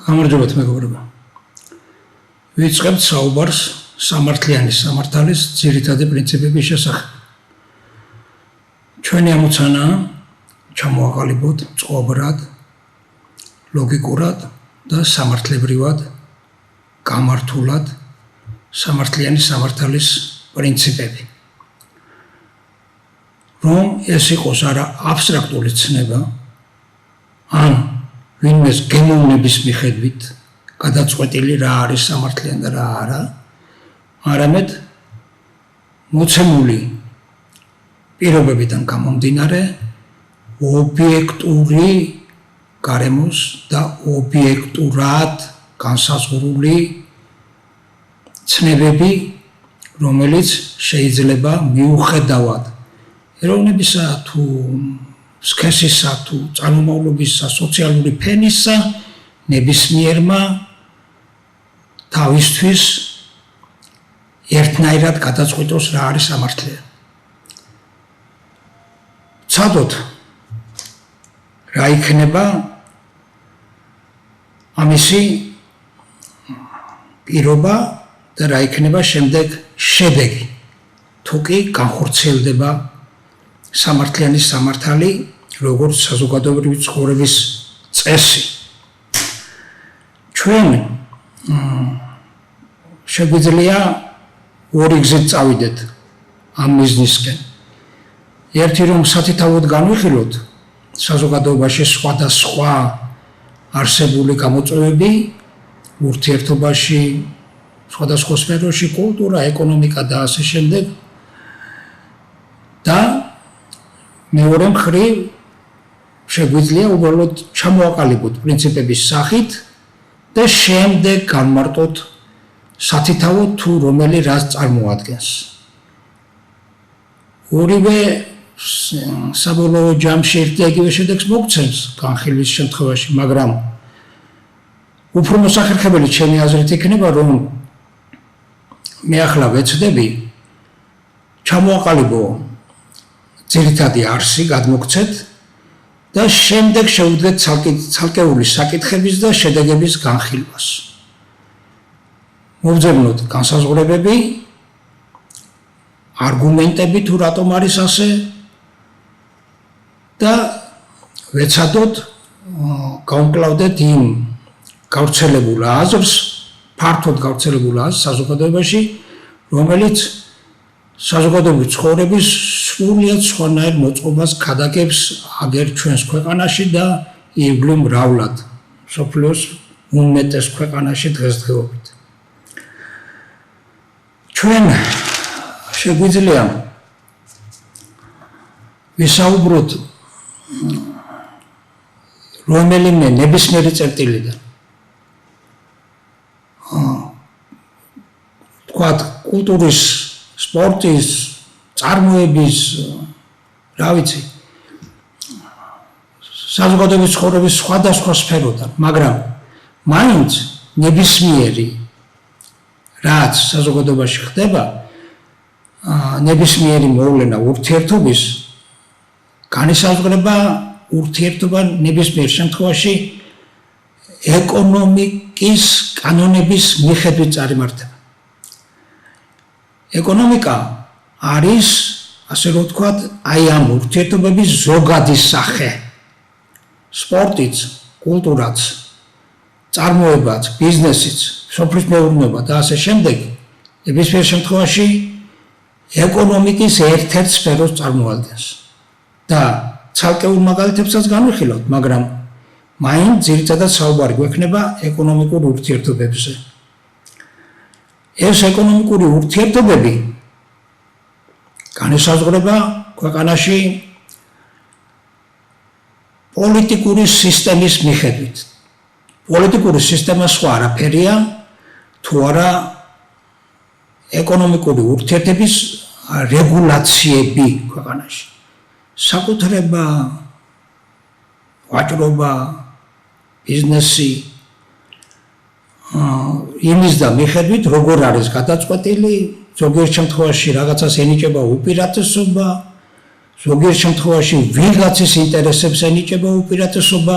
გამარჯობათ მეგობრებო. ვიწყებთ საუბარს სამართლიანი სამართალის ძირითადი პრინციპების შესახებ. ჩვენი ამოცანაა ჩამოაყალიბოთ წყობრად, ლოგიკურად და სამართლებრივად, გამართულად სამართლიანი სამართალის პრინციპები. რომ ეს იყოს არა აბსტრაქტული ცნება, ან ვინმეს გემოვნების მიხედვით გადაწყვეტილი რა არის სამართლიანი და რა არა, არამედ მოცემული პირობებიდან გამომდინარე ობიექტური გარემოს და ობიექტურად განსაზღვრული ცნებები, რომელიც შეიძლება მიუხედავად ეროვნებისა თუ სქესისა თუ წარმომავლობისა, სოციალური ფენისა, ნებისმიერმა თავისთვის ერთნაირად გადაწყვიტოს რა არის სამართლიანი. ცადოთ რა იქნება ამისი პირობა და რა იქნება შემდეგ შედეგი, თუ კი განხორციელდება სამართლიანი სამართალი როგორც საზოგადოებრივი ცხოვრების წესი. ჩვენ შეგვიძლია ორი გზით წავიდეთ ამ მიზნისკენ. ერთი რომ სათითაოდ განვიხილოთ საზოგადოებაში სხვადასხვა არსებული გამოწვევები, ურთიერთობაში, სხვადასხვა სფეროში, კულტურა, ეკონომიკა და ასე შემდეგ. და მეორე მხრივ შეგვიძლია უბრალოდ ჩამოაყალიბოთ პრინციპების სახით და შემდეგ განმარტოთ სათითაოდ თუ რომელი რას წარმოადგენს. ორივე საბოლოო ჯამში ერთ და იგივე შედეგს მოგცემს განხილვის შემთხვევაში, მაგრამ უფრო მოსახერხებელი ჩემი აზრით იქნება, რომ მე ახლა ვეცდები ჩამოაყალიბო ძირითადი არსი გადმოგცეთ და შემდეგ შევუდგეთ ცალკეული საკითხების და შედეგების განხილვას. მოვძებნოთ განსაზღვრებები, არგუმენტები თუ რატომ არის ასე და ვეცადოთ გავუმკლავდეთ იმ გავრცელებულ აზრს, ფართოდ გავრცელებულ აზრს საზოგადოებაში, რომელიც საზოგადოებრივი ცხოვრების სრულიად სხვანაირ მოწყობას ქადაგებს აგერ ჩვენს ქვეყანაში და იგლო მრავლად მსოფლიოს უმეტეს ქვეყანაში დღესდღეობით. ჩვენ შეგვიძლია ვისაუბროთ რომელიმე ნებისმიერი წერტილიდან. თქვათ კულტურის, სპორტის, წარმოების, რა ვიცი, საზოგადოებრივი ცხოვრების სხვადასხვა სფეროდან, მაგრამ მაინც ნებისმიერი რაც საზოგადოებაში ხდება, ნებისმიერი მოვლენა ურთიერთობის განისაზღვრება ურთიერთობა ნებისმიერ შემთხვევაში ეკონომიკის კანონების მიხედვით წარიმართება. ეკონომიკა არის, ასე რომ ვთქვათ, აი ამ ურთიერთობების ზოგადი სახე. სპორტიც, კულტურაც, წარმოებაც, ბიზნესიც, სოფლის მეურნეობა და ასე შემდეგ, ნებისმიერ შემთხვევაში ეკონომიკის ერთ-ერთ სფეროს წარმოადგენს. და ცალკეულ მაგალითებსაც განვიხილავთ, მაგრამ მაინც ძირითადად საუბარი გვექნება ეკონომიკურ ურთიერთობებზე. ეს ეკონომიკური ურთიერთობები განისაზღვრება ქვეყანაში პოლიტიკური სისტემის მიხედვით. პოლიტიკური სისტემა სხვა არაფერია, თუ არა ეკონომიკური ურთიერთების რეგულაციები ქვეყანაში. საკუთრება, ვაჭრობა, ბიზნესი, იმის და მიხედვით როგორ არის გადაწყვეტილი, ზოგიერთ შემთხვევაში რაღაცას ენიჭება უპირატესობა, ზოგიერთ შემთხვევაში ვიღაცის ინტერესებს ენიჭება უპირატესობა,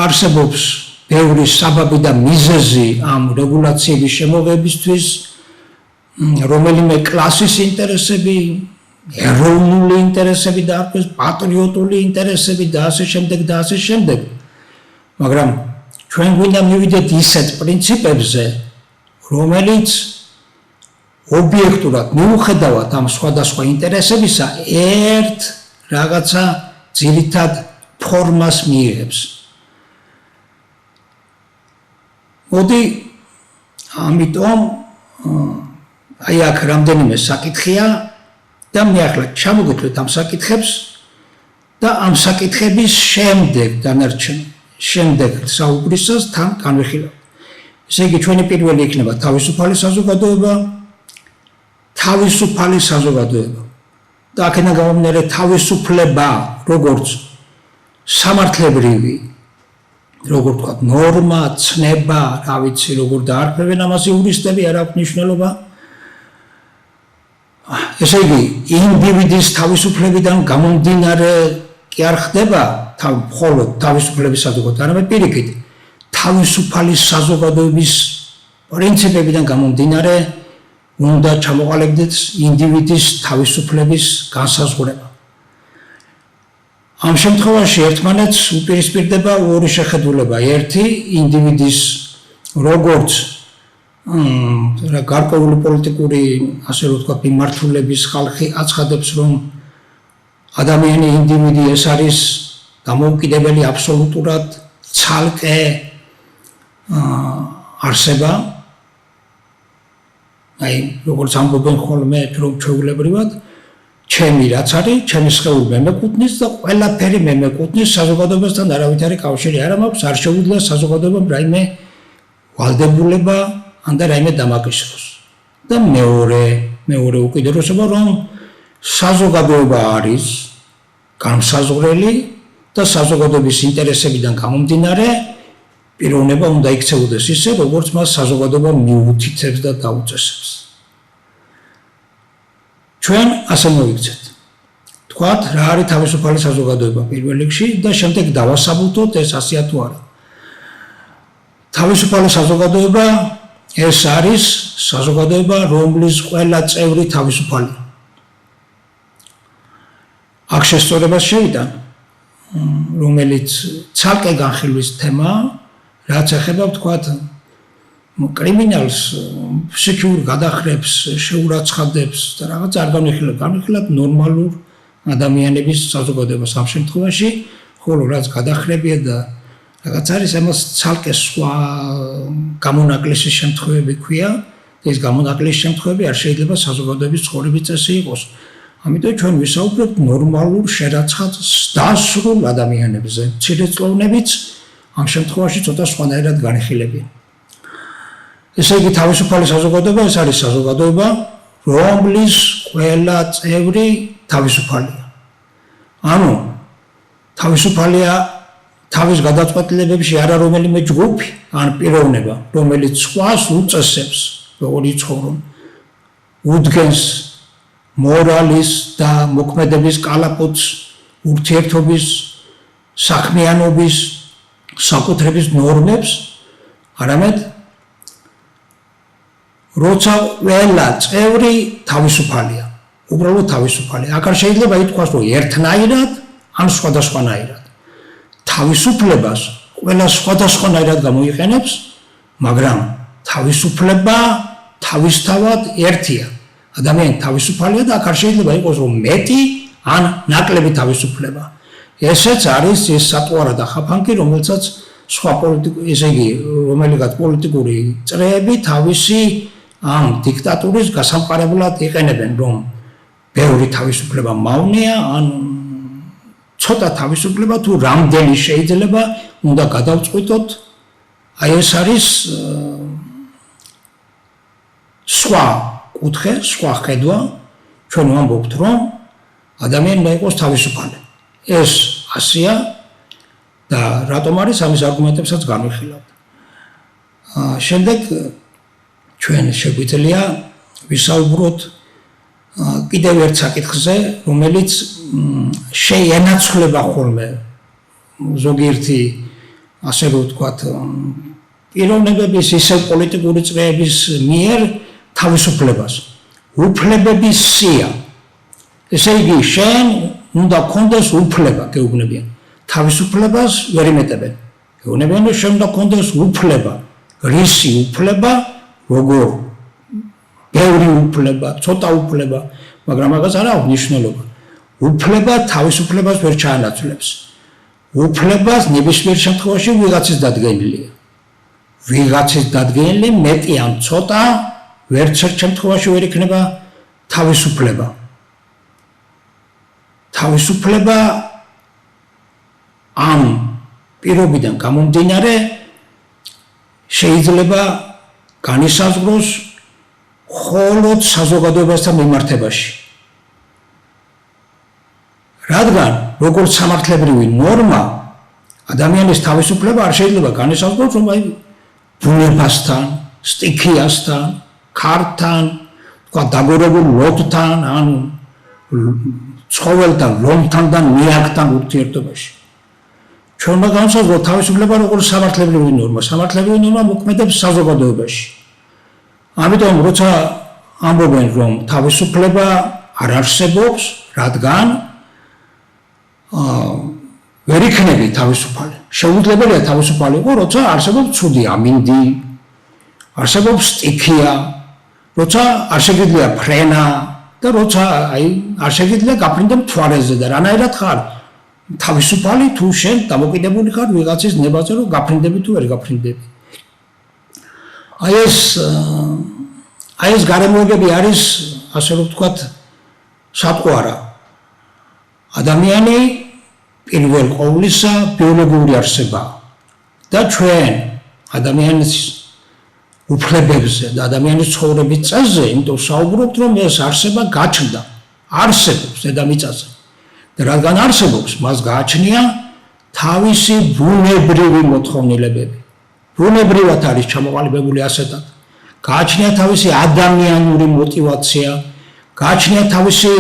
არსებობს ბევრი საბაბი და მიზეზი ამ რეგულაციების შემოღებისთვის, რომელიმე კლასის ინტერესები, ეროვნული ინტერესები დაარქვეს, პატრიოტული ინტერესები და ასე შემდეგ. მაგრამ ჩვენ გვინდა მივიდეთ ისეთ პრინციპებზე, რომელიც ობიექტურად მიუხედავად ამ სხვადასხვა ინტერესებისა, ერთ რაღაცა ძირითად ფორმას მიიღებს. მოდი ამიტომ აი აქ რამდენიმე საკითხია და მე ახლა ჩამოგეთვლით ამ საკითხებს და ამ საკითხების შემდეგ საუბრისას თან განვიხილავთ. ესე იგი ჩვენი პირველი იქნება თავისუფალი საზოგადოება და აქედან გამომდინარე თავისუფლება როგორც სამართლებრივი, როგორ თქვა, ნორმა, ცნება, რა ვიცი, როგორ დაარქვევენ ამას იურისტები, არ აქვს მნიშვნელობა. ესე იგი, ინდივიდის თავისუფლებიდან გამომდინარე კი არ ხდება მხოლოდ თავისუფლების საზოგადოება, არამედ პირიქით, თავისუფალი საზოგადოების პრინციპებიდან გამომდინარე უნდა ჩამოყალიბდეს ინდივიდის თავისუფლების განსაზღვრება. ამ შემთხვევაში ერთმანეთს უპირისპირდება ორი შეხედულება. ერთი ინდივიდის როგორც გარკვეული პოლიტიკური, ასე რომ ვთქვათ, მიმართულების ხალხი აცხადებს, რომ ადამიანი ინდივიდი ეს არის დამოუკიდებელი აბსოლუტურად ცალკე არსება. აი, როგორც ამბობენ ხოლმე, რომ ჩვეულებრივად ჩემი რაც არის, ჩემი სხეული მე მეკუთვნის და ყველაფერი მე მეკუთვნის, საზოგადოებასთან არავითარი კავშირი არ მაქვს, არ შეუძლია საზოგადოებამ რაიმე ვალდებულება ან და რაიმე დამაკისროს. და მეორე უკიდურესობა, რომ საზოგადოება არის განსაზღვრელი და საზოგადოების ინტერესებიდან გამომდინარე პიროვნება უნდა იქცეუდეს ისე, როგორც მას საზოგადოება მიუთითებს და დაუწესებს. ჩვენ ასე მოვიქცეთ. თქვათ, რა არის თავისუფალი საზოგადოება პირველ რიგში და შემდეგ დავასაბუთოთ ეს ასეა თუ არა. თავისუფალი საზოგადოება ეს არის საზოგადოება, რომლის ყველა წევრი თავისუფალია. აქ შესწორებას შევიდა, რომელიც ცალკე განხილვის თემაა, რაც ეხება ვთქვათ კრიმინალს, ფსიქიურ გადახრებს, შეურაცხადებს და რაღაც არ განვიხილავთ ნორმალურ ადამიანების საზოგადოებას ამ შემთხვევაში, ხოლო რაც გადახრებია და რაღაც არის, ამას ცალკე სხვა გამონაკლისის შემთხვევები ქვია, ეს გამონაკლისის შემთხვევები არ შეიძლება საზოგადოების ცხოვრების წესი იყოს. ამიტომ ჩვენ ვისაუბრებთ ნორმალურ შერაცხადს დასრულ ადამიანებზე, მცირეწლოვნებიც ამ შემთხვევაში ცოტა სხვანაირად განიხილებიან. ესე იგი, თავისუფალი საზოგადოება ეს არის საზოგადოება, რომლის ყველა წევრი თავისუფალია. ანუ თავისუფალია თავის გადაწყვეტილებებში არა რომელიმე ჯგუფი ან პიროვნება, რომელიც სხვას უწესებს, როგორ იცხოვრონ, უდგენს მორალის და მოქმედების კალაპოტს, ურთიერთობის, საქმიანობის, საკუთრების ნორმებს, არამედ როცა ყველა წევრი თავისუფალია, უბრალოდ თავისუფალია. აქ არ შეიძლება ითქვას, რომ ერთნაირად ან სხვადასხვანაირად. თავისუფლებას ყველა სხვადასხვანაირად გამოიყენებს, მაგრამ თავისუფლება თავისთავად ერთია. ადამიანი თავისუფალია და აქ არ შეიძლება იყოს, რომ მეტი ან ნაკლები თავისუფლება. ესეც არის ეს სატუარა და ხაფანგი, რომელსაც სხვა ესე იგი, რომელიღაც პოლიტიკური წრეები თავისი ამ დიქტატურის გასამყარებლად იყენებენ, რომ ბევრი თავისუფლება მავნეა, ან ცოტა თავისუფლება თუ რამდენი შეიძლება უნდა გადავწყვიტოთ, აი ეს არის სხვა კუთხე, სხვა ხედვა, ჩვენ ვამბობთ, რომ ადამიანი უნდა იყოს თავისუფალი. ეს ასეა და რატომ არის ამის არგუმენტებსაც განვიხილავთ. შემდეგ ჩვენ შეგვიძლია ვისაუბროთ კიდევ ერთ საკითხზე, რომელიც შეენაცვლება ხოლმე ზოგიერთი ასე რომ ვთქვათ, პიროვნებების ისევ პოლიტიკური წრეების მიერ თავისუფლებას. უფლებების სია. ესე იგი, შენ უნდა გქონდეს უფლება, გეუბნებიან. თავისუფლებას ვერ იმეტებენ. გეუბნებიან, რომ შენ უნდა გქონდეს უფლება, რისი უფლება, როგორ ბევრი უფლება, ცოტა უფლება, მაგრამ მაგას არ აქვს მნიშვნელობა. უფლება თავისუფლებას ვერ ჩაანაცვლებს. უფლებას ნებისმიერ შემთხვევაში ვიღაცის დადგენილია. ვიღაცის დადგენილი მეტი ან ცოტა ვერც ერთ შემთხვევაში ვერ იქნება თავისუფლება. თავისუფლება ამ პირობიდან გამომდინარე შეიძლება განისაზღვროს მხოლოდ საზოგადოებასთან მიმართებაში. რადგან როგორც სამართლებრივი ნორმა ადამიანის თავისუფლება არ შეიძლება განისაზღვროს რომ ბუნებასთან, სტიქიასთან, ქართან, თქვა დაგორებულ ლოდთან, ან ცხოველთან, ლომთან და ნიაკთან ურთიერთობაში. ჩვენ უნდა განსაზღვროთ თავისუფლება როგორც სამართლებრივი ნორმა. სამართლებრივი ნორმა მოქმედებს საზოგადოებაში. ამიტომ როცა ამბობენ რომ თავისუფლება არ არსებობს, რადგან ვერ იქნები თავისუფალი. შეუძლებელია თავისუფალი იყო, როცა არსებობს ცუდი ამინდი, არსებობს სტიქია, როცა არ შეგიძლია ფრენა და როცა არ შეგიძლია გაფრინდე მთვარეზე და რანაირად ხარ თავისუფალი თუ შენ დამოკიდებული ხარ ვიღაცის ნებაზე რომ გაფრინდები თუ ვერ გაფრინდები. აი ეს გარემოებები არის, ასე რომ ვთქვათ, სატყვარა. ადამიანი პირველ ყოვლისა ბიოლოგიური არსებაა და ჩვენ ადამიანის უფლებებზე და ადამიანის ცხოვრების წესზე იმიტომ საუბრობთ რომ ეს არსება გაჩნდა, არსებობს დედამიწაზე და რადგან არსებობს მას გააჩნია თავისი ბუნებრივი მოთხოვნილებები. ბუნებრივად არის ჩამოყალიბებული ასეთად. გააჩნია თავისი ადამიანური мотиваცია, გააჩნია თავისი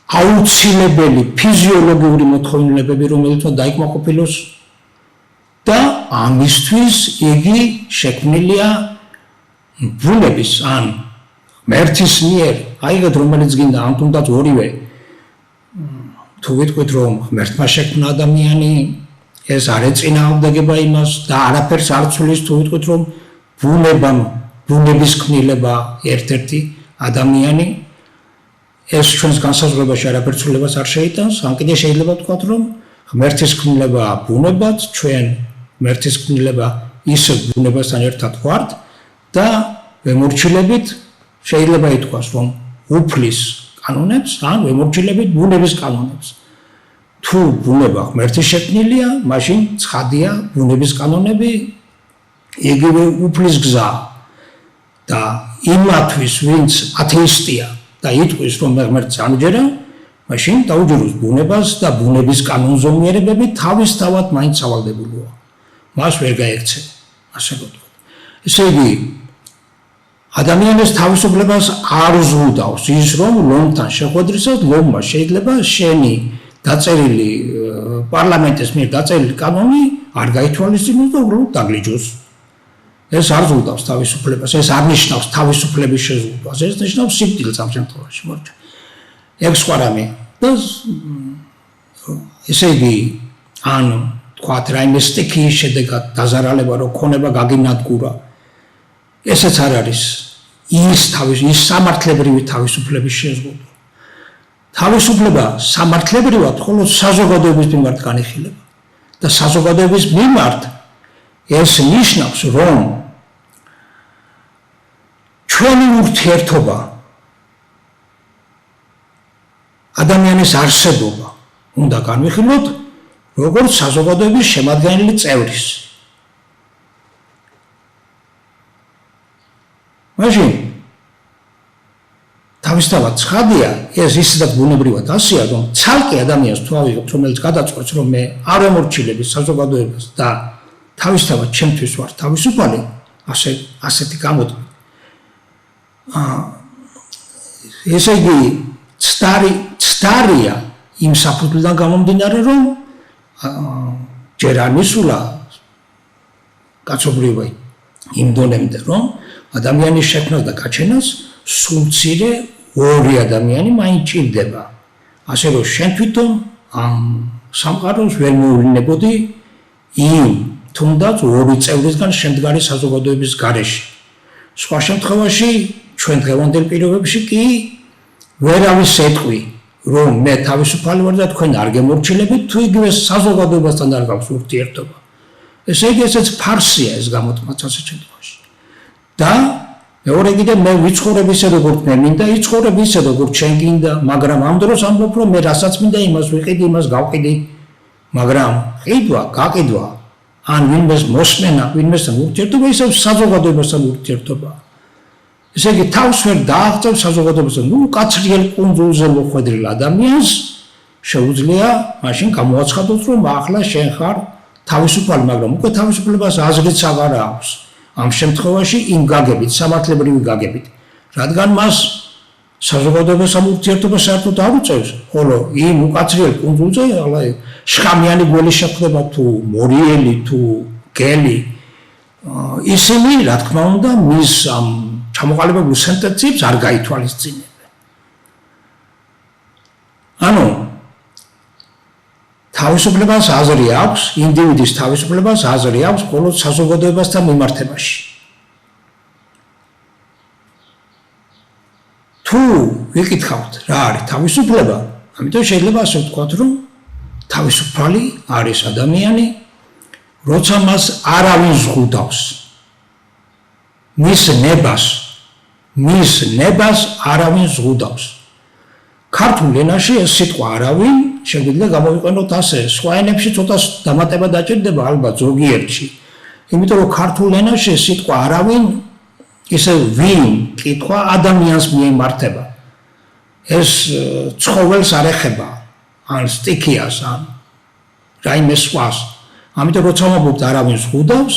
აუცილებელი ფიზიოლოგიური მოთხოვნილებები, რომელიც უნდა დაიკმაყოფილოს და ამისთვის იგი შექმნილია ბუნების ან ღმერთის მიერ, აიღეთ რომელიც გინდა, ან თუნდაც ორივე. თუ ვიტყვით რომ ღმერთმა შექმნა ადამიანი, ეს არ ეწინააღმდეგება იმას და არაფერს არ ცვლის, თუ ვიტყვით რომ ბუნების ქმნილება ერთ-ერთი ადამიანი, ეს ჩვენს განსაზღვრებაში არაფერ ცვლილებას არ შეიტანს, ან კიდე შეიძლება ვთქვათ, რომ ღმერთის ქმნილებაა ბუნებაც, ჩვენ ღმერთის ქმნილება ისევ ბუნებასთან ერთად ვართ და ვემორჩილებით შეიძლება ითქვას, რომ უფლის კანონებს, ან ვემორჩილებით ბუნების კანონებს. თუ ბუნება ღმერთის შექმნილია, მაშინ ცხადია ბუნების კანონები იგივე უფლის გზა და იმათვის, ვინც ათეისტია და იტყვის რომ ღმერთს ამჯერა, მაშინ დაუჯეროს ბუნებას და ბუნების კანონზომიერებები თავისთავად მაინც სავალდებულოა. მას ვერ გაექცევა, ასე ვთქვათ. ესე იგი, ადამიანის თავისუფლებას არ ზღუდავს ის, რომ ლომთან შეხვედრისას ლომმა შეიძლება შენი დაწერილი პარლამენტის მიერ დაწერილი კანონი არ გაითვალისწინოს და უბრალოდ დაგლიჯოს. ეს არ ზღუდავს თავისუფლებას, ეს არ ნიშნავს თავისუფლების შეზღუდვას, ეს ნიშნავს სიკვდილს ამ შემთხვევაში. ეგ სხვა რამე. და ესე იგი, ან თქვათ რაიმე სტიქიის შედეგად დაზარალება რო ქონება გაგინადგურა, ესეც არ არის ის სამართლებრივი თავისუფლების შეზღუდვა. თავისუფლება სამართლებრივად მხოლოდ საზოგადოების მიმართ განიხილება და საზოგადოების მიმართ ეს ნიშნავს, რომ ჩვენი ურთიერთობა, ადამიანის არსებობა უნდა განვიხილოთ როგორც საზოგადოების შემადგენელი წევრის. მაშინ თავისთავად ცხადია, ეს ისედაც ბუნებრივად ასეა, რომ ცალკე ადამიანს თუ ავიღოთ, რომელიც გადაწყვეტს, რომ მე არ ვემორჩილები საზოგადოებას და თავისთავად ჩემთვის ვარ თავისუფალი, ასეთი გამოდგა. ესე იგი, ცდარია იმ საფუძვლიდან გამომდინარე, რომ ჯერ არ მისულა კაცობრიობა იმ დონემდე, რომ ადამიანის შექმნას და გაჩენას სულ მცირე ორი ადამიანი მაინც ჭირდება. ასე რომ შენ თვითონ ამ სამყაროს ვერ მოვლინებოდი იმ თუნდაც ორი წევრისგან შემდგარი საზოგადოების გარეშე. სხვა შემთხვევაში ჩვენ დღევანდელ პირობებში კი ვერავის ეთყვი, რომ მე თავისუფალი ვარ და თქვენ არ გემორჩილებით, თუ იგივე საზოგადოებასთან არ გაქვს ურთიერთობა. ესე იგი ესეც ფარსია ეს გამოთმაც ასე შემთხვევაში. და მეორე კიდევ მე ვიცხოვრებ ისე როგორც მე მინდა, იცხოვრებ ისე როგორც შენ გინდა, მაგრამ ამ დროს ამბობ რომ მე რასაც მინდა იმას ვიყიდი, იმას გავყიდი, მაგრამ ყიდვა, გაყიდვა, ან ვინმეს მოსმენა, ვინმესთან ურთიერთობა, ისევ საზოგადოებასთან ურთიერთობა. ესე იგი თავს ვერ დააღწევ საზოგადოებასთან, ნუ კაცრიელ კუნძულზე მოხვედრილ ადამიანს შეუძლია მაშინ გამოაცხადოს რომ ახლა შენ ხარ თავისუფალი, მაგრამ უკვე თავისუფლებას აზრიც აღარ აქვს. ამ შემთხვევაში იმ გაგებით, სამართლებრივი გაგებით, რადგან მას საზოგადოებასთან ურთიერთობა საერთოდ არ უწევს, ხოლო იმ უკაცრიელ კუნძულზე შხამიანი გველი შეხვდება თუ მორიელი თუ გელი, ისინი, რა თქმა უნდა, მის ამ ჩამოყალიბებულ სენტენციებს არ გაითვალისწინებენ. ანუ თავისუფლებას აზრი აქვს, ინდივიდის თავისუფლებას აზრი აქვს მხოლოდ საზოგადოებასთან მიმართებაში. თუ ვიკითხავთ რა არის თავისუფლება, ამიტომ შეიძლება ასე ვთქვათ, რომ თავისუფალი არის ადამიანი, როცა მას არავინ ზღუდავს. მის ნებას არავინ ზღუდავს. ქართულ ენაში ეს სიტყვა არავინ შეგვიძლია გამოვიყენოთ ასე, სხვა ენებში ცოტა დამატება დაჭირდება ალბათ ზოგიერთში. იმიტომ რომ ქართულ ენაში ეს სიტყვა არავინ ისე ვინ კითხვა ადამიანს მიემართება. ეს ცხოველს არ ეხება, ან სტიქიას, ან რაიმე სხვას. ამიტომ როცა ვამბობთ არავინ ზღუდავს,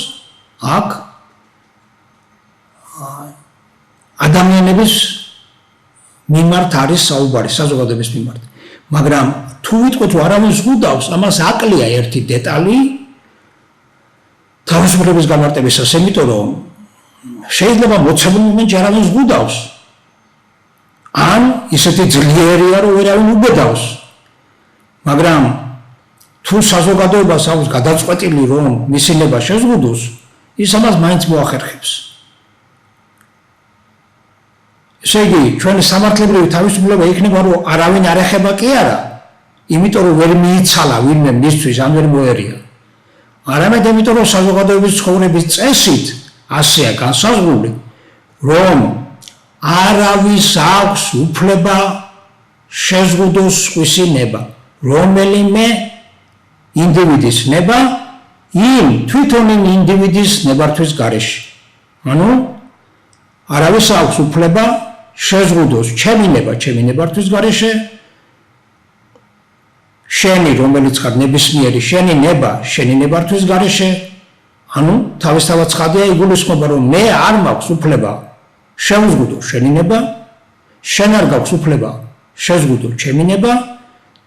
აქ ადამიანების მიმართ არის საუბარი, საზოგადოების მიმართ. მაგრამ თუ ვიტყვით რომ არავინ ზღუდავს, ამას აკლია ერთი დეტალი თავისუფლების გამარტებისას, იმიტომ რომ შეიძლება მოცემულ მომენტში არავინ ზღუდავს, ან ისეთი ძლიერია რომ ვერავინ უბედავს. მაგრამ თუ საზოგადოებას აქვს გადაწყვეტილი რომ მისი ნება შეზღუდოს, ის ამას მაინც მოახერხებს. ესე იგი, ჩვენი სამართლებრივი თავისუფლება იქნება, რომ არავინ არ ეხება კი არა, იმიტომ რომ ვერ მიიცალა ვინმე მისთვის, ან ვერ მოერია. არამედ იმიტომ რომ საზოგადოების ცხოვრების წესით ასეა განსაზღვრული, რომ არავის აქვს უფლება შეზღუდოს სხვისი ნება, რომელიმე ინდივიდის ნება თვითონ იმ ინდივიდის ნებართვის გარეშე. ანუ არავის აქვს უფლება შეზღუდოს ჩემი ნებართვის გარეშე, შენი, რომელიც ხარ ნებისმიერი, შენი ნება, შენი ნებართვის გარეშე, ანუ თავისთავად ცხადია იგულისხმება, რომ მე არ მაქვს უფლება შევზღუდო შენი ნება, შენ არ გაქვს უფლება შეზღუდო ჩემი ნება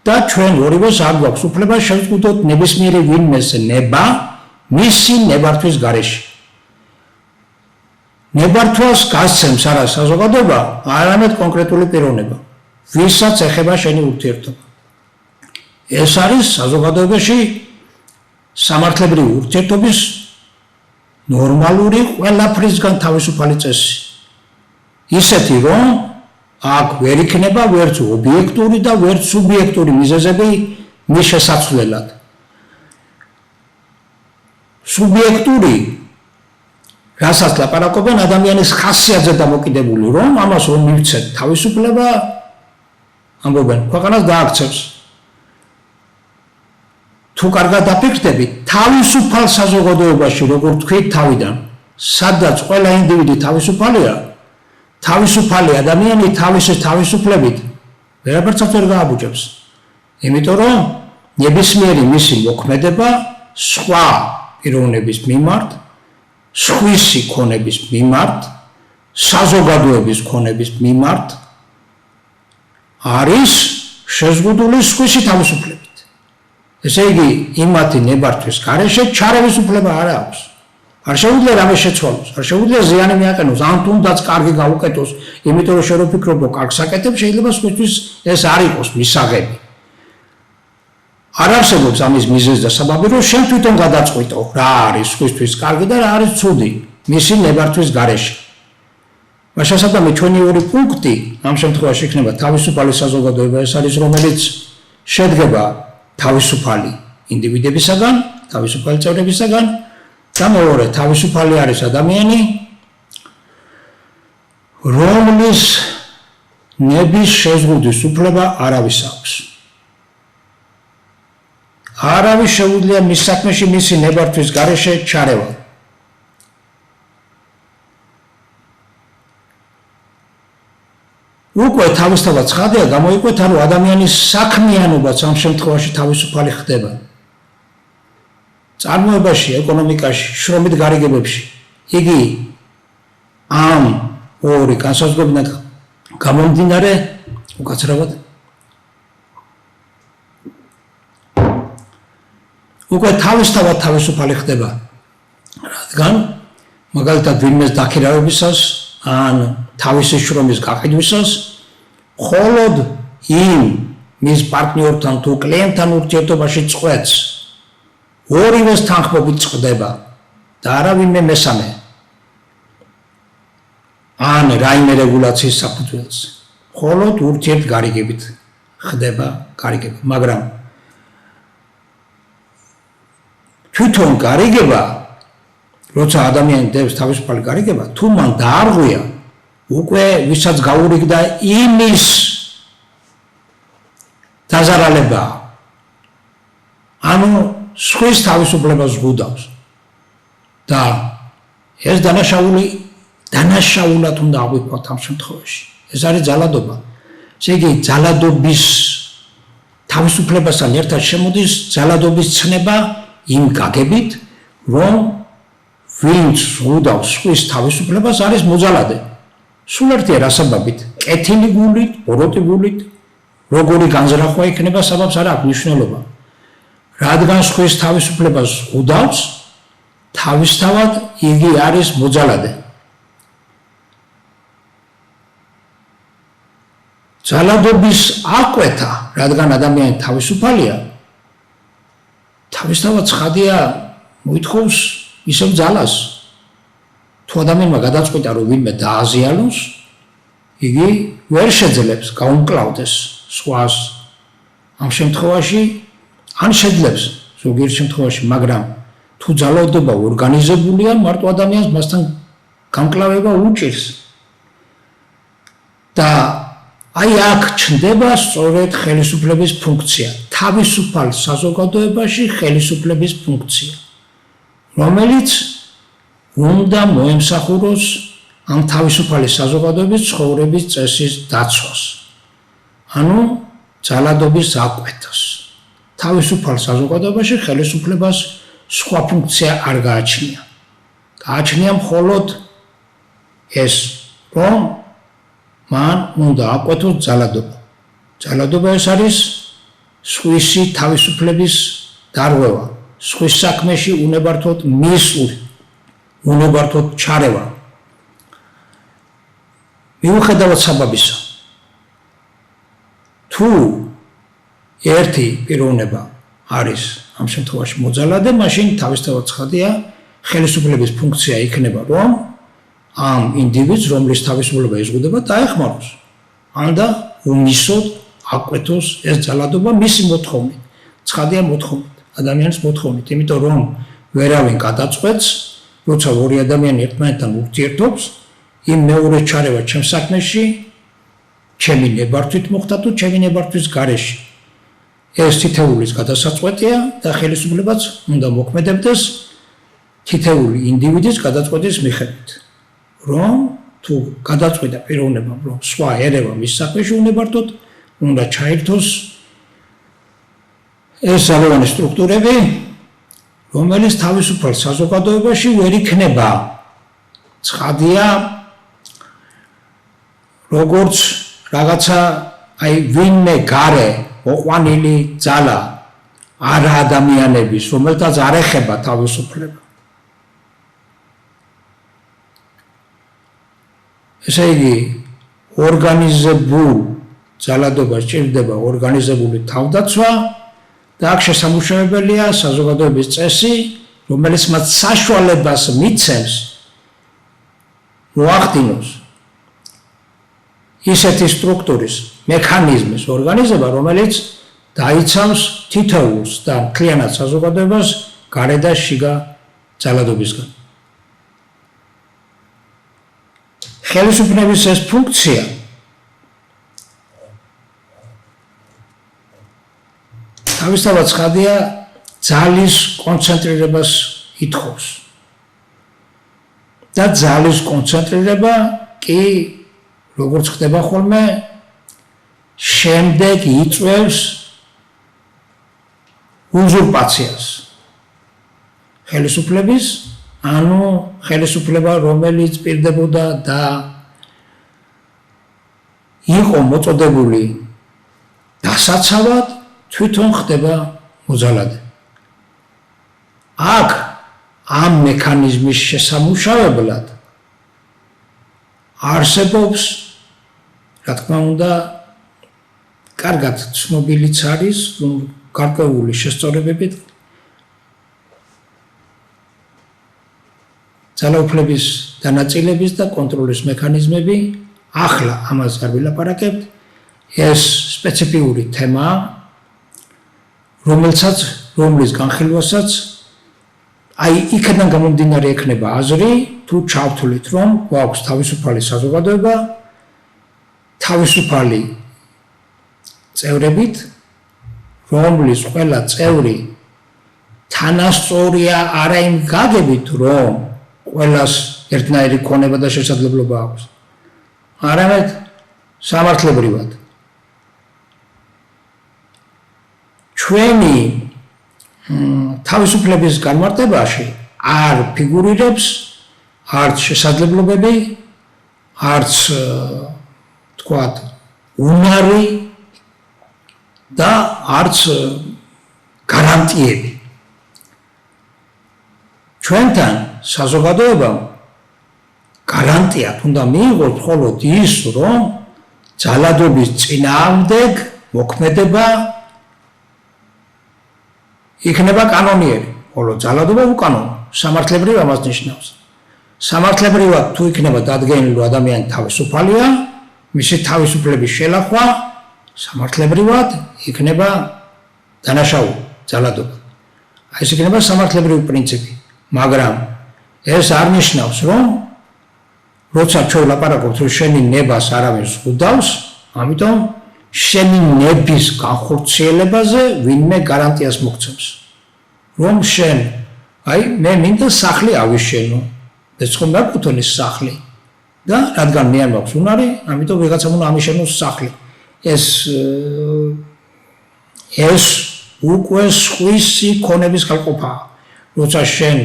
და ჩვენ ორივეს არ გვაქვს უფლება შევზღუდოთ ნებისმიერი ვინმეს ნება მისი ნებართვის გარეშე. ნებართვას გასცემს არა საზოგადოება, არამედ კონკრეტული პიროვნება, ვისაც ეხება შენი ურთიერთობა. ეს არის საზოგადოებაში სამართლებრივი ურთიერთობის ნორმალური ყველაფრისგან თავისუფალი წესი. ისეთი, რომ აქ ვერ იქნება ვერც ობიექტური და ვერც სუბიექტური მიზეზები მის შესაცვლელად. სუბიექტური, რასაც ლაპარაკობენ ადამიანის ხასიათზე დამოკიდებული, რომ ამას რომ მივცეთ თავისუფლება, ამბობენ, ქვეყანას გააქცევს. თუ კარგად დაფიქრდებით, თავისუფალ საზოგადოებაში, როგორც თქვით თავიდან, სადაც ყველა ინდივიდი თავისუფალია, თავისუფალი ადამიანი თავისი თავისუფლებით ვერაფერსაც ვერ გააბუჭებს. იმიტომ რომ ნებისმიერი მისი მოქმედება სხვა პიროვნების მიმართ, სხვისი ქონების მიმართ, საზოგადოების ქონების მიმართ არის შეზღუდული სხვისი თავისუფლებით. ესე იგი, იმათი ნებართვის გარეშე ჩარევის უფლება არ აქვს. არ შეუძლია რამე შეცვალოს, არ შეუძლია ზიანი მიაყენოს, ან თუნდაც კარგი გაუკეთოს, იმიტომ რომ შენ რო ფიქრობ, რომ კარგს აკეთებ, შეიძლება სხვისთვის ეს არ იყოს მისაღები. არ არსებობს ამის მიზეზი და საბაბი, რომ შენ თვითონ გადაწყვიტო, რა არის სხვისთვის კარგი და რა არის ცუდი მისი ნებართვის გარეშე. შესაბამისად, ჩვენი ორი პუნქტი ამ შემთხვევაში იქნება თავისუფალი საზოგადოება, ეს არის რომელიც შედგება თავისუფალი ინდივიდებისაგან, თავისუფალი წევრებისაგან და მეორე თავისუფალი არის ადამიანი, რომლის ნების შეზღუდვის უფლება არავის აქვს. არავის შეუძლია მის საქმეში მისი ნებართვის გარეშე ჩარევა. უკვე თავისთავად ცხადია გამოიკვეთა, რომ ადამიანის საქმიანობაც ამ შემთხვევაში თავისუფალი ხდება. წარმოებაში, ეკონომიკაში, შრომით გარიგებებში იგი ამ ორი განსაზღვრებიდან გამომდინარე უკაცრავად უკვე თავისთავად თავისუფალი ხდება, რადგან მაგალითად ვინმეს დაქირავებისას ან თავისი შრომის გაყიდვისას მხოლოდ იმ მის პარტნიორთან თუ კლიენტთან ურთიერთობაში წყვეტს ორივეს თანხმობით წყდება და არა ვინმე მესამე ან რაიმე რეგულაციის საფუძველზე. მხოლოდ ურთიერთ გარიგებით ხდება გარიგება, მაგრამ თვითონ გარიგება, როცა ადამიანი დებს თავისუფალი გარიგება, თუ მან დაარღვია, უკვე ვისაც გაურიგდა იმის დაზარალება, ანუ სხვის თავისუფლებას ზღუდავს და ეს დანაშაულად უნდა აღვიქვათ ამ შემთხვევაში. ეს არის ძალადობა. ესე იგი, ძალადობის თავისუფლებასთან ერთად შემოდის ძალადობის ცნება იმ გაგებით, რომ ვინც ზღუდავს სხვის თავისუფლებას არის მოძალადე. სულ ერთია რა საბაბით, კეთილი გულით, ბოროტი გულით, როგორი განზრახვა იქნება, საბაბს არ აქვს მნიშვნელობა. რადგან სხვის თავისუფლებას ზღუდავს, თავისთავად იგი არის მოძალადე. ძალადობის აკვეთა, რადგან ადამიანი თავისუფალია, თავისთავად ცხადია მოითხოვს ისევ ძალას. თუ ადამიანმა გადაწყვიტა, რომ ვინმე დააზიანოს, იგი ვერ შეძლებს გაუმკლავდეს სხვას. ამ შემთხვევაში ან შეძლებს ზოგიერთ შემთხვევაში, მაგრამ თუ ძალადობა ორგანიზებულია, მარტო ადამიანს მასთან გამკლავება უჭირს. და აი აქ ჩნდება სწორედ ხელისუფლების ფუნქცია, თავისუფალ საზოგადოებაში ხელისუფლების ფუნქცია, რომელიც უნდა მოემსახუროს ამ თავისუფალი საზოგადოების ცხოვრების წესის დაცვას, ანუ ძალადობის აკვეთას. თავისუფალ საზოგადოებაში ხელისუფლებას სხვა ფუნქცია არ გააჩნია. გააჩნია მხოლოდ ეს, რომ მან უნდა აკვეთოს ძალადობა. ძალადობა ეს არის სხვისი თავისუფლების დარღვევა, სხვის საქმეში უნებართოდ მისული, უნებართოდ ჩარევა. მიუხედავად საბაბისა, თუ ერთი პიროვნება არის ამ შემთხვევაში მოძალადე, მაშინ თავისთავად ცხადია ხელისუფლების ფუნქცია იქნება, რომ ამ ინდივიდს, რომლის თავისუფლება იზღუდება, დაეხმაროს. ანდა უმისოდ აკვეთოს ეს ძალადობა მისი მოთხოვნით. ცხადია მოთხოვნით, ადამიანის მოთხოვნით, იმიტომ რომ ვერავინ გადაწყვეტს, როცა ორი ადამიანი ერთმანეთთან ურთიერთობს, იმ მეორეს ჩარევა ჩემს საქმეში, ჩემი ნებართვით მოხდა თუ ჩემი ნებართვის გარეშე. ეს თითეულის გადასაწყვეტია და ხელისუფლებაც უნდა მოქმედებდეს თითეული ინდივიდის გადაწყვეტის მიხედვით. რომ თუ გადაწყვეტა პიროვნებამ, რომ სხვა ერევა მის საქმეში უნებართოდ, უნდა ჩაერთოს ეს ძალოვანი სტრუქტურები, რომელიც თავისუფალ საზოგადოებაში ვერ იქნება. ცხადია, როგორც რაღაცა აი ვინმე გარე მოყვანილი ძალა არა ადამიანების, რომელთაც არ ეხება თავისუფლება. ესე იგი, ორგანიზებულ ძალადობას ჭირდება ორგანიზებული თავდაცვა და აქ შესამუშავებელია საზოგადოების წესი, რომელიც მათ საშუალებას მიცემს მოახდინოს ისეთი სტრუქტურის მექანიზმის ორგანიზება, რომელიც დაიცავს თითოეულს და მთლიანად საზოგადოებას გარე და შიგა ძალადობისგან. ხელისუფლების ეს ფუნქცია თავისთავად ცხადია ძალის კონცენტრირებას ითხოვს. და ძალის კონცენტრირება კი როგორც ხდება ხოლმე შემდეგ იწვევს უზურპაციას ხელისუფლების, ანუ ხელისუფლება რომელიც პირდებოდა და იყო მოწოდებული დასაცავად, თვითონ ხდება მოძალადე. აქ ამ მექანიზმის შესამუშავებლად არსებობს, რა თქმა უნდა, კარგად ცნობილიც არის გარკვეული შესწორებებით ძალაუფლების დანაწილების და კონტროლის მექანიზმები. ახლა ამას არ ვილაპარაკებთ, ეს სპეციფიური თემაა, რომლის განხილვასაც აი იქიდან გამომდინარე ექნება აზრი, თუ ჩავთვლით, რომ გვაქვს თავისუფალი საზოგადოება, თავისუფალი წევრებით, რომლის ყველა წევრი თანასწორია არა იმ გაგებით, რომ ყველას ერთნაირი ქონება და შესაძლებლობა აქვს, არამედ სამართლებრივად. ჩვენი თავისუფლების განმარტებაში არ ფიგურირებს არც შესაძლებლობები, არც თქვათ უნარი და არც გარანტიები. ჩვენთან საზოგადოებამ გარანტია უნდა მიიღოს მხოლოდ ის, რომ ძალადობის წინააღმდეგ მოქმედება იქნება კანონიერი, ხოლო ძალადობა უკანონო, სამართლებრივ ამას ნიშნავს. სამართლებრივად თუ იქნება დადგენილი, რომ ადამიანი თავისუფალია, მისი თავისუფლების შელახვა სამართლებრივად იქნება დანაშაული, ძალადობა. ეს იქნება სამართლებრივი პრინციპი, მაგრამ ეს არ ნიშნავს, რომ როცა ჩვენ ვლაპარაკობთ, რომ შენი ნებას არავინ ზღუდავს, ამიტომ შენი ნების განხორციელებაზე ვინმე გარანტიას მოგცემს. რომ შენ, აი, მე მინდა სახლი ავიშენო, ეცხო მეკუთვნის სახლი და რადგან მე არ მაქვს უნარი, ამიტომ ვიღაცამ უნდა ამიშენოს სახლი. ეს უკვე სხვისი ქონების გაყოფაა. როცა შენ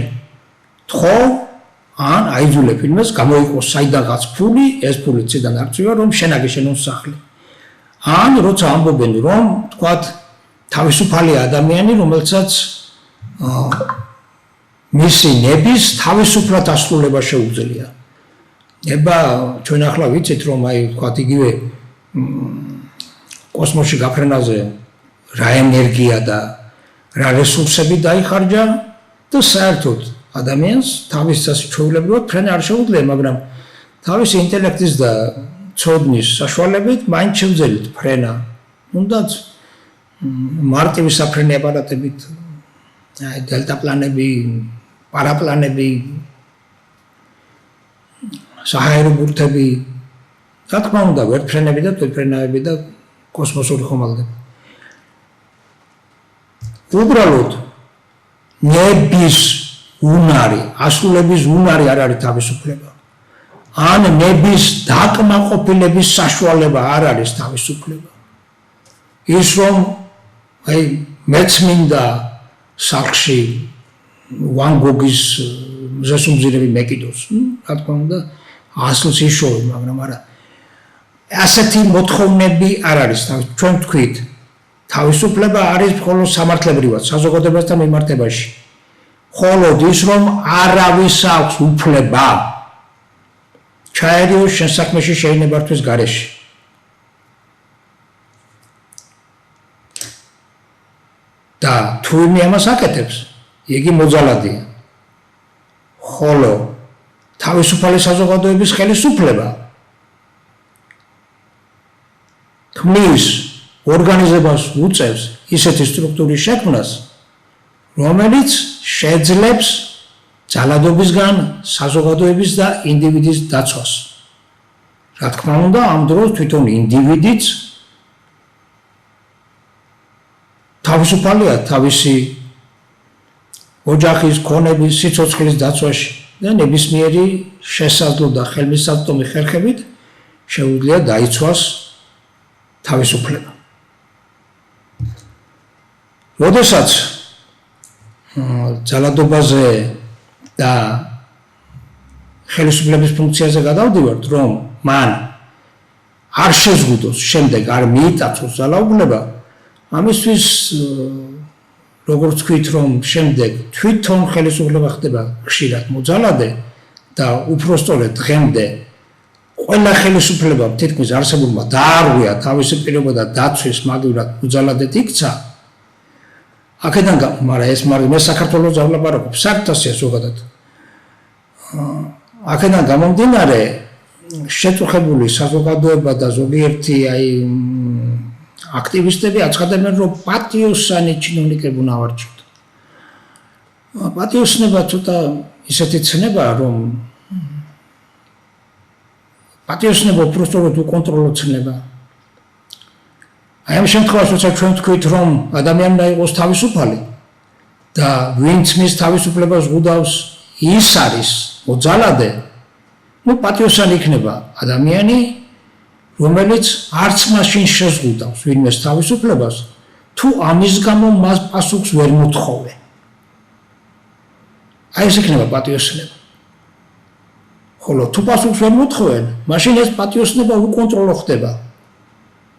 თხოვ, ან აიძულებ იმას, გამოიყოს საიდანღაც ფული, ეს ფული ციდან არ წვივა, რომ შენ აგიშენოს სახლი. ან როცა ამბობენ, რომ თქვათ თავისუფალი ადამიანი, რომელსაც მისი ნების თავისუფლად ასრულება შეუძლია. ნება ჩვენ ახლა ვიცით, რომ აი თქვათ იგივე კოსმოსში გაფრენაზე რა ენერგია და რა რესურსები დაიხარჯა და საერთოდ ადამიანს თავის ჩვეულებრივად ფრენა არ შეუძლია, მაგრამ თავისი ინტელექტის და ცოდნის საშუალებით მაინც შევძელით ფრენა. უნდაც მარტივი საფრენი აპარატებით, აი დელტაპლანები, პარაპლანები, საჰაერო ბურთები, რა თქმა უნდა, ვერტფრენები და თვითფრენაები და კოსმოსური ხომალდები. უბრალოდ ნების უნარი, ასრულების უნარი არ არის თავისუფლება. ან ნების დაკმაყოფილების საშუალება არ არის თავისუფლება. ის რომ აი მეც მინდა სახლში ვან გოგის მზესუმზირები მეკიდოს, რა თქმა უნდა, ასლს იშოვე, მაგრამ არა. ასეთი მოთხოვნები არ არის. ჩვენ თქვით, თავისუფლება არის მხოლოდ სამართლებრივად საზოგადოებასთან მიმართებაში. მხოლოდ ის რომ არავის აქვს უფლება ჩაერიოს შენ საქმეში შეინებართვის გარეშე. და თუ ვინმე ამას აკეთებს, იგი მოძალადია. ხოლო თავისუფალი საზოგადოების ხელისუფლება ქმნის ორგანიზებას უწევს ისეთი სტრუქტურის შექმნას, რომელიც შეძლებს ძალადობისგან საზოგადოების და ინდივიდის დაცვას. რა თქმა უნდა, ამ დროს თვითონ ინდივიდიც თავისუფალია თავისი ოჯახის, ქონების, სიცოცხლის დაცვაში და ნებისმიერი შესაძლო და ხელმისაწვდომი ხერხებით შეუძლია დაიცვას თავისუფლება. როდესაც ძალადობაზე და ხელისუფლების ფუნქციაზე გადავდივართ, რომ მან არ შეზღუდოს, შემდეგ არ მიიტაცოს ძალაუფლება, ამისთვის როგორც ვთქვით, რომ შემდეგ თვითონ ხელისუფლება ხდება ხშირად მოძალადე და უпростоრედ დღემდე ყველა ხელისუფლებამ თითქმის არსებულმა დაარღვია თავისი პირობა და დაცვის მაგივრად მოძალადედ იქცა. აქედან მაგრამ ეს მე საქართველოს ვლაპარაკობ, საერთაშორისო ზოგადად. აქედან გამომდინარე შეწუხებული საზოგადოება და ზოგიერთი აქტივისტები აცხადებენ, რომ პატიოსანი ჩინოვნიკები უნდა ავარჩიოთ. პატიოსნება ცოტა ისეთი ცნებაა, რომ პატიოსნება უბრალოდ უკონტროლო ცნებაა. აი ამ შემთხვევაში, როცა ჩვენ ვთქვით, რომ ადამიანმა იყოს თავისუფალი და ვინც მის თავისუფლებას ზღუდავს, ის არის მოძალადე, პატიოსანი იქნება ადამიანი, რომელიც არც მაშინ შეზღუდავს ვინმეს თავისუფლებას, თუ ამის გამო მას პასუხს ვერ მოთხოვე. აი ეს იქნება პატიოსნება. ხოლო თუ პასუხს ვერ მოთხოვენ, მაშინ ეს პატიოსნება უკონტროლო ხდება.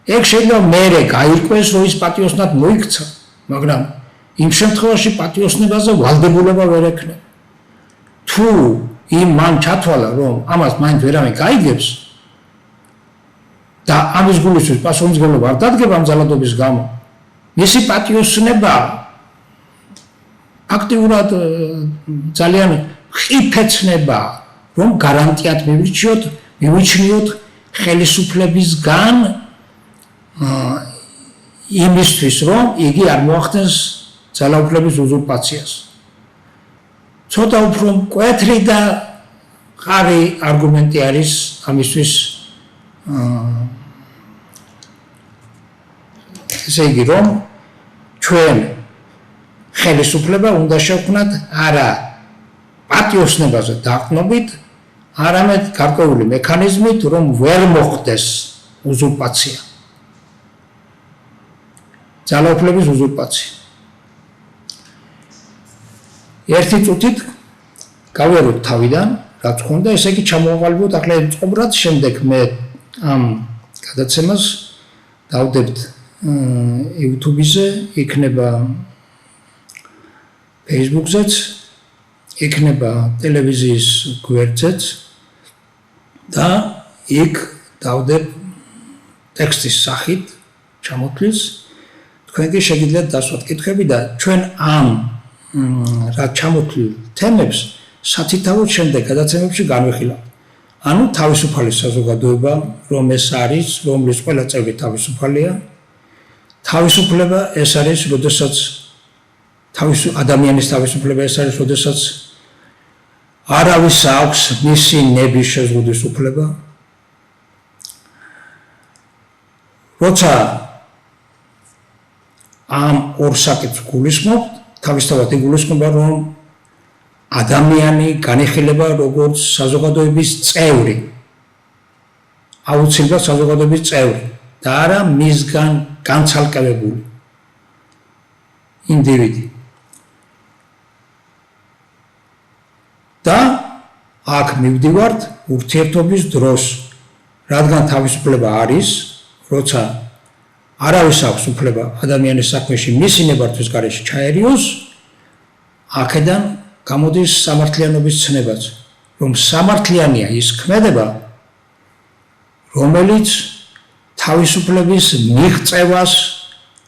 ეგ შეიძლება მერე გაირკვეს, რომ ის პატიოსნად მოიქცა, მაგრამ იმ შემთხვევაში პატიოსნებაზე ვალდებულება ვერ ექნება. თუ იმ მან ჩათვალა, რომ ამას მაინც ვერავინ გაიგებს და ამის გულისთვის პასუხისმგებლობა არ დადგება ამ ძალადობის გამო, მისი პატიოსნება აქტიურად ძალიან ხიფეცნება, რომ გარანტიად მივიჩნიოთ ხელისუფლებისგან იმისთვის, რომ იგი არ მოახდენს ძალაუფლების უზურპაციას. ცოტა უფრო მკვეთრი და მყარი არგუმენტი არის ამისთვის ესე იგი, რომ ჩვენ ხელისუფლება უნდა შევქმნათ არა პატიოსნებაზე დაყრდნობით, არამედ გარკვეული მექანიზმით, რომ ვერ მოხდეს უზურპაცია. ძალაუფლების უზურპაცია. ერთი წუთით გავიაროთ თავიდან, რაც ხონდა, ესე იგი ჩამოვაყალიბოთ ახლა მწყობრად, შემდეგ მე ამ გადაცემას დავდებთ YouTube-ზე, იქნება Facebook-ზეც, იქნება ტელევიზიის გვერდზეც და იქ დავდებ ტექსტის სახით ჩამოთვლის. თქვენ კი შეგიძლიათ დასვათ კითხვები და ჩვენ ამ რაც ჩამოთვლილ თემებს სათითაოდ შემდეგ გადაცემებში განვიხილავთ. ანუ თავისუფალი საზოგადოება, რომ ეს არის, რომლის ყველა წევრი თავისუფალია. თავისუფლება ეს არის, როდესაც ადამიანის თავისუფლება ეს არის, როდესაც არავის აქვს მისი ნების შეზღუდვის უფლება. როცა ამ ორ საკითხს გულისხმობთ, თავისთავად იგულისხმება, რომ ადამიანი განიხილება როგორც საზოგადოების წევრი, აუცილებლად საზოგადოების წევრი და არა მისგან განცალკევებული ინდივიდი. და აქ მივდივართ ურთიერთობის დროს, რადგან თავისუფლება არის, როცა არავის აქვს უფლება ადამიანის საქმეში მისი ნებართვის გარეშე ჩაერიოს, აქედან გამოდის სამართლიანობის ცნებაც, რომ სამართლიანია ის ქმედება, რომელიც თავისუფლების მიღწევას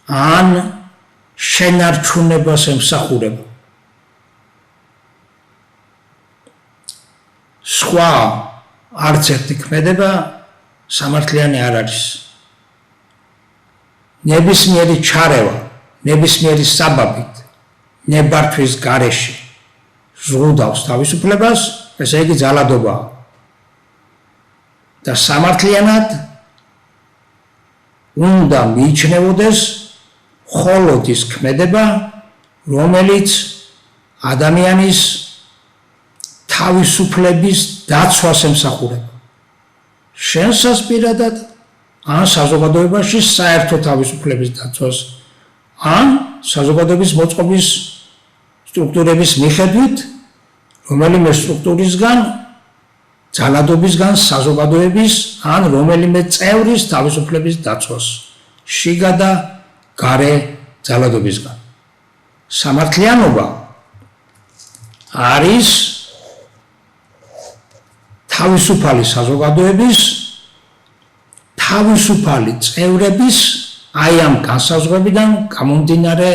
ან შენარჩუნებას ემსახურება. სხვა არც ერთი ქმედება სამართლიანი არ არის. ნებისმიერი ჩარევა, ნებისმიერი საბაბით, ნებართვის გარეშე ზღუდავს თავისუფლებას, ესე იგი ძალადობაა. და სამართლიანად უნდა მიიჩნევოდეს მხოლოდ ის ქმედება, რომელიც ადამიანის თავისუფლების დაცვას ემსახურება. შენსას პირადად, ან საზოგადოებაში საერთო თავისუფლების დაცვას, ან საზოგადოების მოწყობის სტრუქტურების მიხედვით, რომელიმე სტრუქტურისგან, ძალადობისგან საზოგადოების, ან რომელიმე წევრის თავისუფლების დაცვას, შიგა და გარე ძალადობისგან. სამართლიანობა არის თავისუფალი საზოგადოების, თავისუფალი წევრების, აი ამ განსაზღვრებიდან გამომდინარე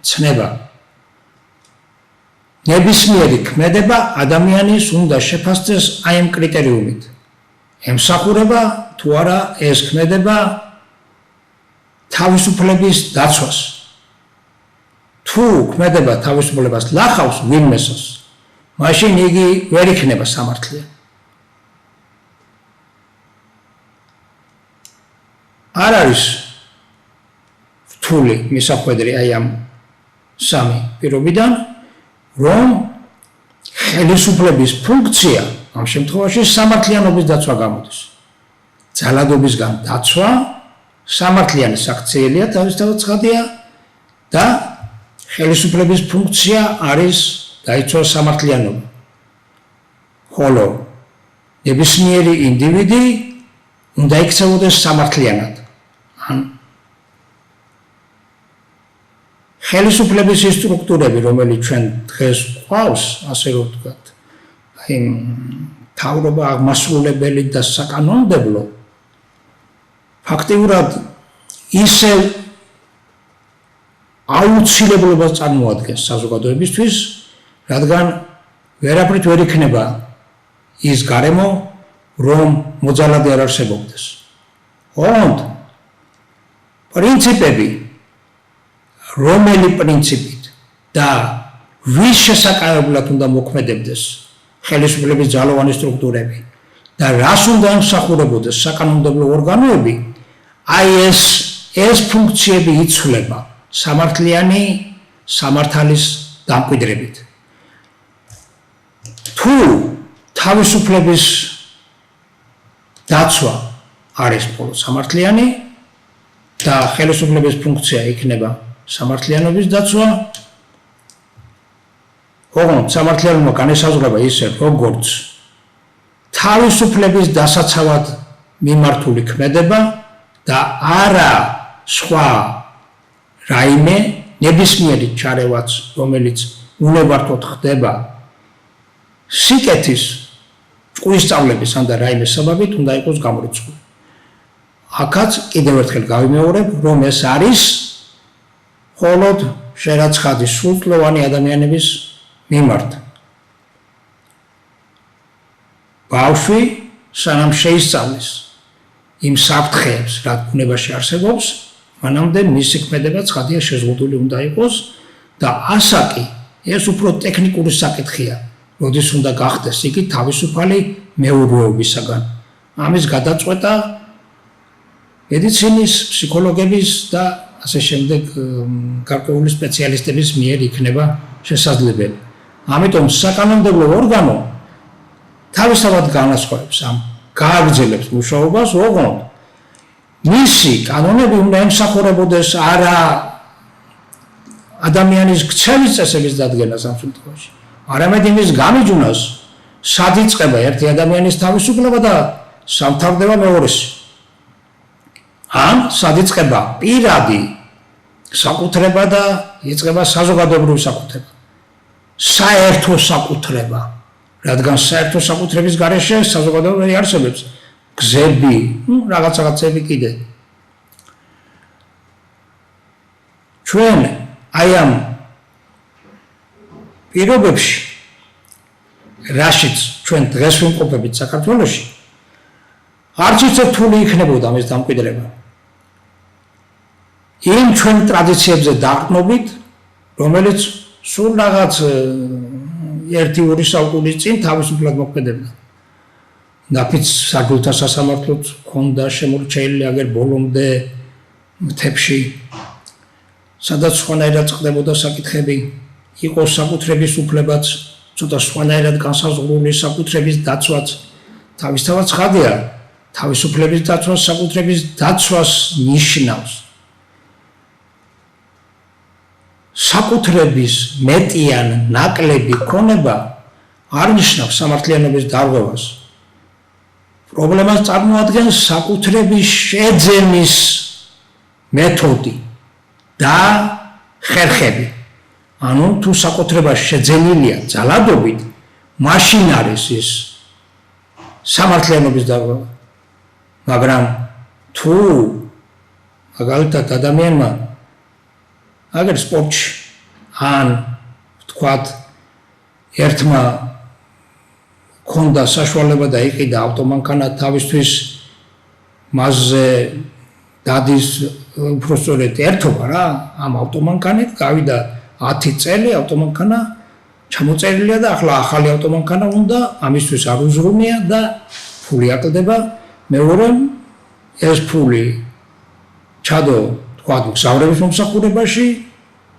ცნება. ნებისმიერი ქმედება ადამიანის უნდა შეფასდეს აი ამ კრიტერიუმით. ემსახურება თუ არა ეს ქმედება თავისუფლების დაცვას. თუ ქმედება თავისუფლებას ლახავს ვინმესოს, მაშინ იგი ვერ იქნება სამართლიანი. არ არის რთული მისახვედრი აი ამ სამი პირობიდან, რომ ხელისუფლების ფუნქცია ამ შემთხვევაში სამართლიანობის დაცვა გამოდის. ძალადობისგან დაცვა სამართლიანი საქციელია, თავისთავად ცხადია და ხელისუფლების ფუნქცია არის დაიცვას სამართლიანობა. ხოლო ნებისმიერი ინდივიდი უნდა იქცეოდეს სამართლიანად. ან ხელისუფლების ის სტრუქტურები, რომელიც ჩვენ დღეს გვყავს, ასე რომ ვთქვათ, აი მთავრობა, აღმასრულებელი და საკანონმდებლო, ფაქტიურად ისევ აუცილებლობას წარმოადგენს საზოგადოებისთვის, რადგან ვერაფრით ვერ იქნება ის გარემო, რომ მოძალადი არ არსებობდეს. ოღონდ პრინციპები, რომელი პრინციპით და ვის შესაძლებლად უნდა მოქმედებდეს ხელისუფლების ძალოვანი სტრუქტურები და რას უნდა ემსახურებოდეს საკანონმდებლო ორგანოები, აი ეს ფუნქციები იცვლება სამართლიანი სამართალის დამკვიდრებით. თუ თავისუფლების დაცვა არის მხოლოდ სამართლიანი და ხელისუფლების ფუნქცია იქნება სამართლიანობის დაცვა, ოღონდ სამართლიანობა განესაზღვრება ისე, როგორც თავისუფლების დასაცავად მიმართული ქმედება და არა სხვა რაიმე ნებისმიერი ჩარევაც, რომელიც უნებართოდ ხდება სიკეთის ჭკუის სწავლების ან და რაიმე საბაბით უნდა იყოს გამორიცხული. აქაც კიდევ ერთხელ გავიმეორებ, რომ ეს არის მხოლოდ შერაცხადი სრულწლოვანი ადამიანების მიმართ. ბავშვი სანამ შეისწავლის იმ საფრთხეებს, რაც ბუნებაში არსებობს, მანამდე მისი ქმედება ცხადია შეზღუდული უნდა იყოს და ასაკი ეს უფრო ტექნიკური საკითხია, როდის უნდა გახდეს იგი თავისუფალი მეურვეობისაგან. ამის გადაწყვეტა მედიცინის, ფსიქოლოგების და ასე შემდეგ გარკვეული სპეციალისტების მიერ იქნება შესაძლებელი. ამიტომ საკანონმდებლო ორგანო თავისთავად განასხვავებს ამ გააგრძელებს მუშაობას, ოღონდ მისი კანონები უნდა ემსახურებოდეს არა ადამიანის ქცევის წესების დადგენას ამ შემთხვევაში, არამედ იმის გამიჯვნას, სად იწყება ერთი ადამიანის თავისუფლება და სამთავრდება მეორესი. ან სადიწყება პირადი საკუთრება და იწყება საზოგადოებრივი საკუთრება. საერთო საკუთრება, რადგან საერთო საკუთრების გარეშე საზოგადოებრივი არსებობს გზები, რაღაცები კიდე. ჩვენ აი ამ პირობებში, რაშიც ჩვენ დღეს ვიმყოფებით საქართველოში, არც ისე რთული იქნებოდა ამის დამკვიდრება. იმ ჩვენ ტრადიციებზე დაყრდნობით, რომელიც სულ რაღაც 1-2 საუკუნის წინ თავისუფლად მოქმედებდა. ნაფიც საგულთა სასამართლოც ჰქონდა შემორჩენილი აგერ ბოლომდე მთებში, სადაც სხვანაირად წყდებოდა საკითხები, იყო საკუთრების უფლებაც, ცოტა სხვანაირად განსაზღვრული საკუთრების დაცვაც, თავისთავად ცხადია, თავისუფლების დაცვას, საკუთრების დაცვას ნიშნავს. საკუთრების მეტი ან ნაკლები ქონება არ ნიშნავს სამართლიანობის დარღვევას. პრობლემას წარმოადგენს საკუთრების შეძენის მეთოდი და ხერხები. ანუ თუ საკუთრება შეძენილია ძალადობით, მაშინ არის ის სამართლიანობის დარღვევა. მაგრამ თუ მაგალითად ადამიანმა აგერ სპორტში ან ვთქვათ ერთმა ქონდა საშუალება და იყიდა ავტომანქანა თავისთვის მასზე დადის უბრალოდ ერთობა რა ამ ავტომანქანით გავიდა 10 წელი ავტომანქანა ჩამოწერილია და ახლა ახალი ავტომანქანა უნდა ამისთვის არ უზრუნია და ფული აკლდება მეორე ეს ფული ჩადო თქვათ მგზავრების მომსახურებაში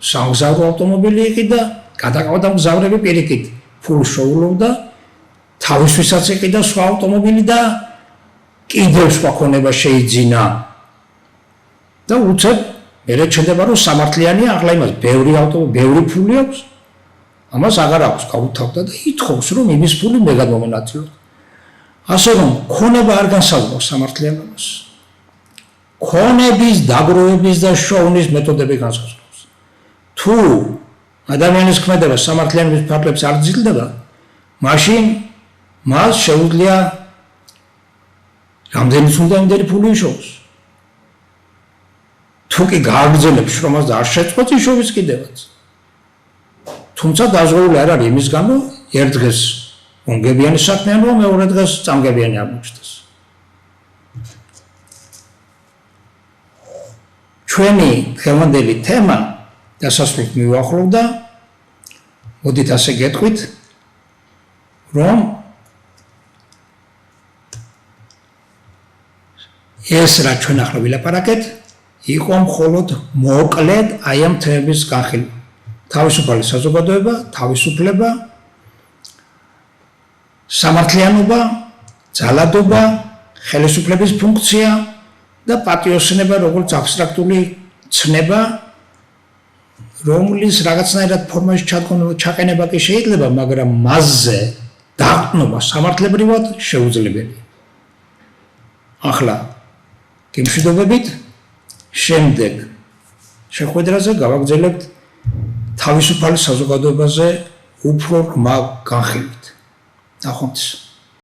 სამგზავრო ავტომობილი იყიდა გადაყავდა მგზავრები პირიქით ფულს შეუვლობდა თავისთვისაც იყიდა სხვა ავტომობილი და კიდევ სხვა ქონება შეიძინა და უცებ მერე ჩნდება რომ სამართლიანია ახლა იმას ბევრი ფული აქვს ამას აღარ აქვს გაუთავდა და ითხოვს რომ იმის ფული მე გადმომენაცვლოთ ასე რომ ქონება არ განსაზღვრავს სამართლიანობას ქონების დაგროვების და შოვნის მეთოდები განსაზღვრავს თუ ადამიანის ქმედება სამართლიანობის ფარგლებს არ ძილდება მაშინ მას შეუძლია რამდენიც უნდა იმდენი ფული იშოვოს თუ კი გააგრძელებს შრომას და არ შეწყვეტს იშოვის კიდევაც თუმცა დაზღვეული არ არის იმის გამო ერთ დღეს უნგებიანი საქმე ანუ მეორე დღეს წამგებიანი აღმოჩნდეს ჩვენი დღევანდელი თემა დასასრულს მივუახლოვდა მოდით ასე გეტყვით რომ ეს რა ჩვენ ახლა ვილაპარაკეთ იყო მხოლოდ მოკლედ აი ამ თემების განხილვა თავისუფალი საზოგადოება თავისუფლება სამართლიანობა ძალადობა ხელისუფლების ფუნქცია და პატიოსნება როგორც აბსტრაქტული ცნება რომლის რაღაცნაირად ფორმაში ჩაყენება კი შეიძლება მაგრამ მასზე დაყრდნობა სამართლებრივად შეუძლებელია ახლა გიმშვიდობებით შემდეგ შეხვედრაზე გავაგრძელებთ თავისუფალი საზოგადოებაზე უფრო ღრმა განხილვით ნახვამდის